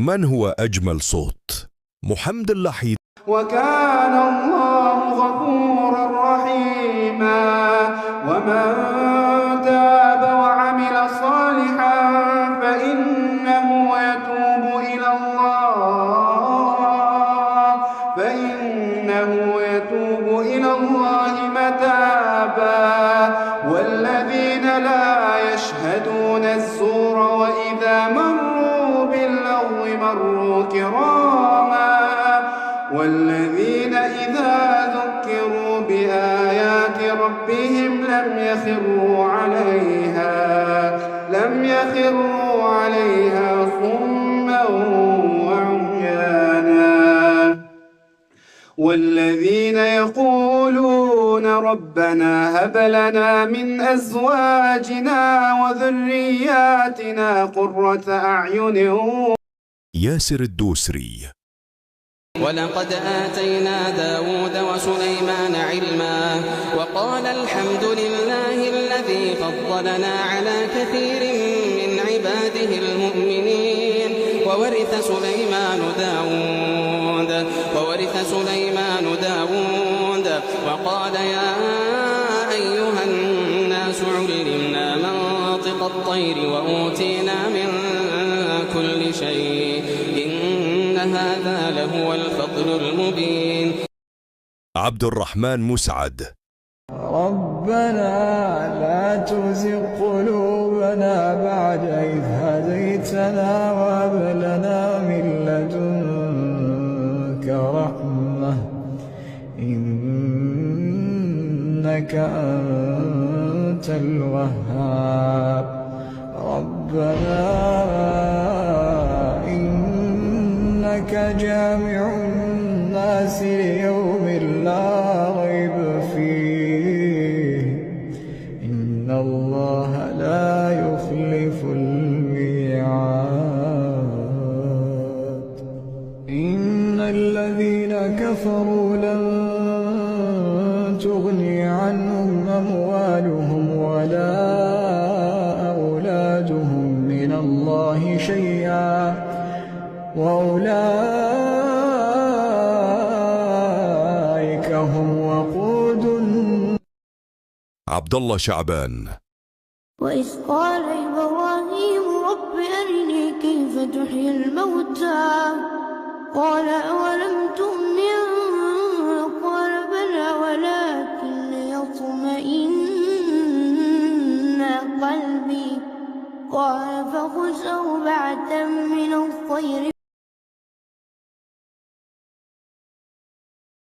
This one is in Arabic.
من هو أجمل صوت؟ محمد اللحيد. وكان الله غفورا رحيما. ومن تاب وعمل صالحا فإنه يتوب إلى الله متابا. والذين لا يشهدون الزور وإذا مروا باللغو مروا كراما. والذين إذا ذكروا بآيات ربهم لم يخروا عليها صما وعميانا. والذين يقولون ربنا هب لنا من أزواجنا وذرياتنا قرة أعين. ياسر الدوسري. ولقد آتينا داود وسليمان علما وقال الحمد لله الذي فضلنا على كثير من عباده المؤمنين. وورث سليمان داود وقال يا أيها الناس علمنا منطق الطير وأوتينا من كل شيء إن هذا لهو الفضل المبين. عبد الرحمن مسعد. ربنا لا تزغ قلوبنا بعد إذ هديتنا وهب لنا من لدنك رحمة إنك أنت الوهاب. ربنا إنك جامع الناس ليوم لا ريب فيه إن الله لا يخلف الميعاد. إن الذين كفروا لن تغني عنهم أموالهم ولا أولادهم من الله شيئا وأولئك هم وقود. عبد الله شعبان. وإذ قال إبراهيم رب أرني كيف تحيي الموتى قال أولم تؤمن قال بلى ولكن ليطمئن قلبي قال فخذ أربعة من الطير